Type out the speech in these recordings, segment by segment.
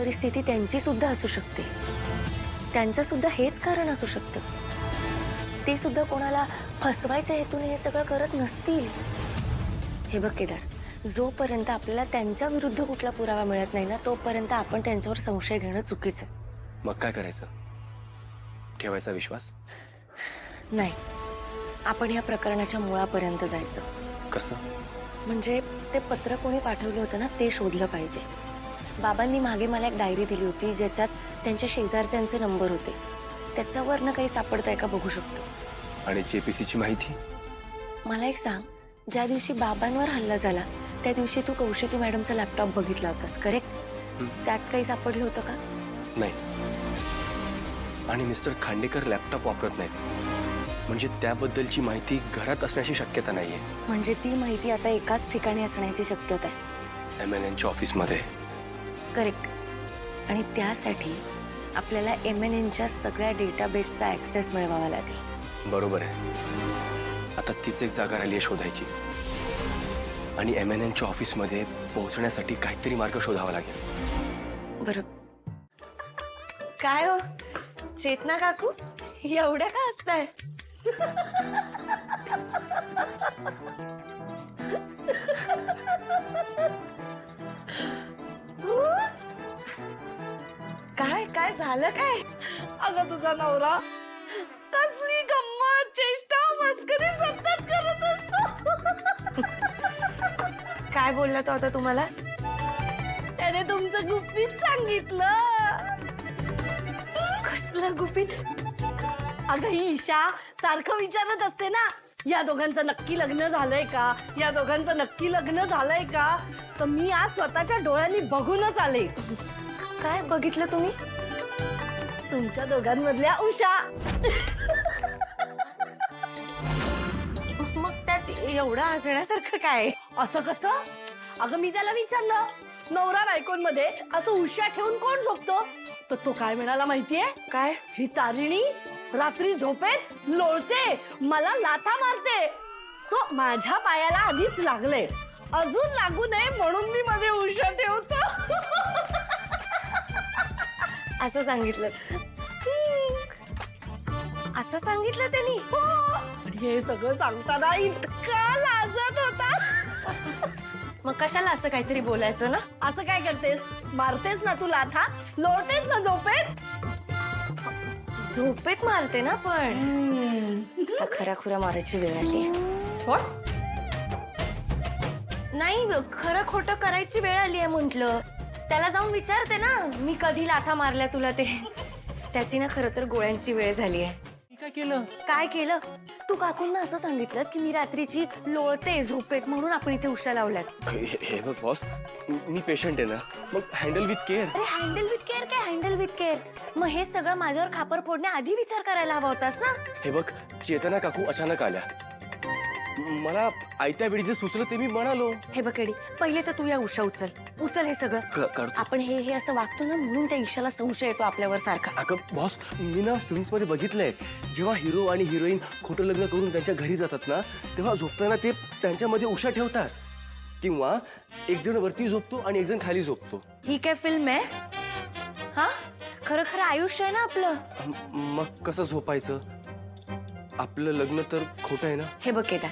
परिस्थिती त्यांची सुद्धा असू शकते, त्यांचं सुद्धा हेच कारण असू शकतं. ते सुद्धा कोणाला फसवायच्या हेतूने हे सगळं करत नसतील. हे बघ केदार, जोपर्यंत आपल्याला त्यांच्या विरुद्ध कुठला पुरावा मिळत नाही ना, तोपर्यंत आपण त्यांच्यावर संशय घेणं चुकीचं. मग काय करायचं? ठेवायचा विश्वास? नाही, आपण या प्रकरणाच्या मुळापर्यंत जायचं. कसं? म्हणजे ते पत्र कोणी पाठवलं होतं ना, ते शोधलं पाहिजे. बाबांनी मागे मला एक डायरी दिली होती, ज्याच्यात त्यांच्या शेजारच्यांचे नंबर होते. त्याच्यावरनं काही सापडतंय का बघू शकतो. आणि जेपीसीची माहिती? मला एक सांग, ज्या दिवशी बाबांवर हल्ला झाला त्या दिवशी तू कौशिकी मॅडमचा लॅपटॉप बघितला होतास, करेक्ट? त्यात काही सापडलं होतं का? नाही. आणि मिस्टर खांडेकर लॅपटॉप वापरत नाहीत, म्हणजे त्याबद्दलची माहिती घरात असण्याची शक्यता नाहीये. म्हणजे ती माहिती आता एकाच ठिकाणी असण्याची शक्यता आहे. MNNच्या ऑफिसमध्ये. करेक्ट. आणि त्यासाठी आपल्याला MNNच्या सगळ्या डेटाबेसचा ऍक्सेस मिळवावा लागेल. बरोबर आहे. आता तीच एक जागा राहिली आहे शोधायची. आणि MNNच्या ऑफिसमध्ये पोहोचण्यासाठी काहीतरी मार्ग शोधावा लागेल. बरं. काय हो चेतना काकू, एवढ्या का हसताय? काय काय झालं काय? अगं तुझा नवरा कसली गंमत चेष्टा मस्करी सतत करत असतो. काय बोलला तो आता तुम्हाला? त्याने तुमचं गुपित सांगितलं. कसलं गुपित? अगं ही ईशा सारखं विचारत असते ना, या दोघांचं नक्की लग्न झालंय का, या दोघांचं नक्की लग्न झालंय का. तर मी आज स्वतःच्या डोळ्यांनी बघूनच आले. काय बघितलं तुम्ही? तुमच्या दोघांमधल्या उषा. मग त्यात एवढं हसण्यासारखं काय? असं कसं? अगं मी त्याला विचारलं, नवरा बायकोंमध्ये असं उशा ठेवून कोण झोपतो? तर तो काय म्हणाला माहितीये? काय? ही तारिणी रात्री झोपेत लोळते, मला लाथा मारते. सो माझ्या पायाला आधीच लागले, अजून लागू नये म्हणून मी मध्ये उशा ठेवतो. असं सांगितलं? असं सांगितलं त्यांनी? हो. आणि हे सगळं सांगताना इतका लाजत होता. मग कशाला असं काहीतरी बोलायचं ना? असं काय करतेस? मारतेस ना तू लाथा, लोळतेस ना झोपेत. झोपेत मारते ना, पण खऱ्या खुऱ्या मारायची वेळ आली. नाही, खरं खोटं करायची वेळ आली आहे म्हंटल. त्याला जाऊन विचारते ना, मी कधी लाथा मारल्या तुला ते. त्याची ना खरं तर गोळ्यांची वेळ झाली आहे. काय केलं? काय केलं? तू काकूंना असं सांगितलंस की मी रात्रीची लोळते झोपेत म्हणून आपण इथे उशा लावल्यात. हे बघ बॉस, मी पेशंट आहे ना, मग हँडल विथ केअर. अरे हँडल विथ केअर काय हँडल विथ केअर? मग हे सगळं माझ्यावर खापर फोडण्याआधी विचार करायला हवा होतास ना. हे बघ, चेतना काकू अचानक आल्या. मला आयत्या वेळी जे सुचलं ते मी म्हणालो. हे बकेडी, पहिले तर तू या उशा उचल उचल हे सगळं. करतो. आपण हे असं वागतो ना, म्हणून त्या ईशाला संशय येतो आपल्यावर सारखा. अगं बॉस, मी ना फिल्म्स मध्ये बघितलंय, जेव्हा हिरो आणि हिरोईन खोटं लग्न करून त्यांच्या घरी जातात ना, तेव्हा झोपताना ते त्यांच्यामध्ये उशा ठेवतात. किंवा एक जण वरती झोपतो आणि एक जण खाली झोपतो. ही काय फिल्म आहे? हा, खरं खरं आयुष्य आहे ना आपलं. मग कसं झोपायचं? आपलं लग्न तर खोटं आहे ना. हे बघ केदार,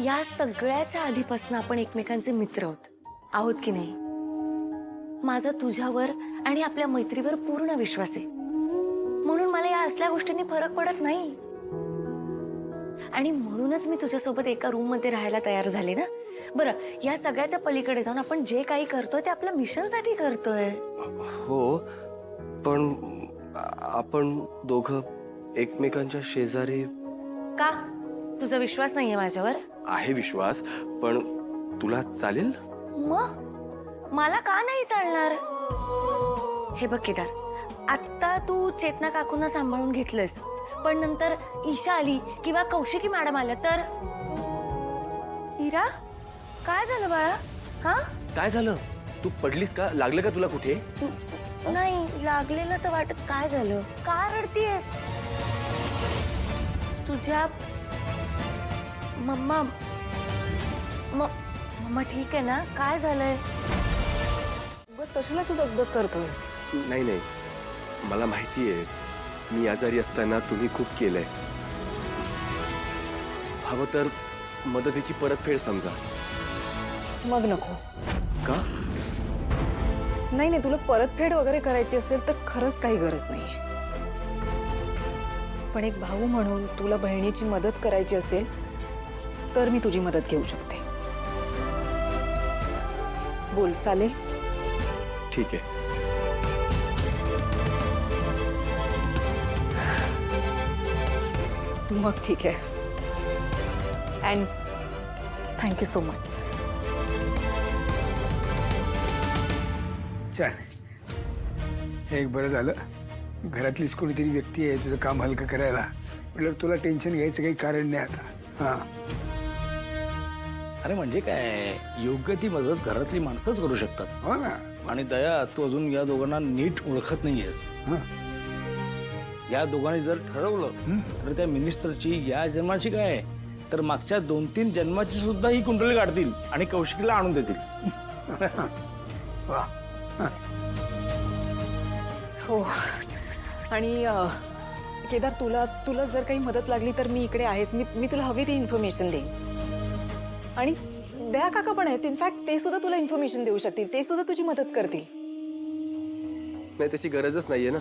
या सगळ्याच्या आधीपासून आपण एकमेकांचे मित्र आहोत की नाही? माझा तुझ्यावर आणि आपल्या मैत्रीवर पूर्ण विश्वास आहे, म्हणून मला या असल्या गोष्टींनी फरक पडत नाही. आणि म्हणूनच मी तुझ्यासोबत एका रूम मध्ये राहायला तयार झाले ना. बरं, या सगळ्याच्या पलीकडे जाऊन आपण जे काही करतोय ते आपल्या मिशन साठी करतोय. हो, पण आपण दोघं एकमेकांच्या शेजारी. का? तुझा विश्वास नाहीये माझ्यावर? आहे विश्वास, पण तुला चालेल? मग मला का नाही चालणार? हे बघ केदार, आता तू चेतना काकूंना सांभाळून घेतलंस, पण नंतर ईशा आली किंवा कौशिकी मॅडम आल्या तर? इरा, काय झालं बाळा? हा, काय झालं? तू पडलीस का? लागलं का तुला कुठे? नाही लागलेलं तर वाटत. काय झालं? का रडतीयस? तुझ्या मम्मा मम्मा ठीक आहे ना? काय झालंय? उगाच कशाला तू दगदग करतोयस? नाही नाही, मला माहिती आहे मी आजारी असताना तुम्ही खूप केलंय. हवं तर मदतीची परतफेड समजा. मग नको. का? नाही नाही, तुला परतफेड वगैरे करायची असेल तर खरंच काही गरज नाहीये. पण एक भाऊ म्हणून तुला बहिणीची मदत करायची असेल तर मी तुझी मदत घेऊ शकते. बोल, चालेल? ठीक आहे. मग ठीक आहे. And thank you so much. छान. हे एक बरं झालं, घरातलीच कोणीतरी व्यक्ती आहे तुझं काम हलकं करायला. म्हटलं तुला टेन्शन घ्यायचं काही कारण नाही आता. हां, अरे म्हणजे काय, योग्य ती मदत घरातली माणसंच करू शकतात. हो ना. आणि दया, तू अजून या दोघांना नीट ओळखत नाहीयेस. हां, या दोघांनी जर ठरवलं तर त्या मिनिस्टरची या जन्माची काय तर मागच्या 2-3 जन्माची सुद्धा ही कुंडली काढतील आणि कौशिकीला आणून देतील. वा. हो. आणि केदार, तुला जर काही मदत लागली तर मी इकडे आहेत. मी तुला हवी ती इन्फॉर्मेशन देईन. आणि दया काका पण आहेत. इनफॅक्ट ते सुद्धा तुला इन्फॉर्मेशन देऊ शकतील. ते सुद्धा तुझी मदत करतील. नाही, त्याची गरजच नाहीये ना.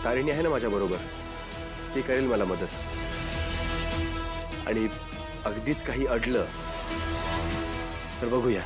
तारिणी आहे ना माझ्या बरोबर, ती करेल मला मदत. आणि अगदीच काही अडलं तर बघूया.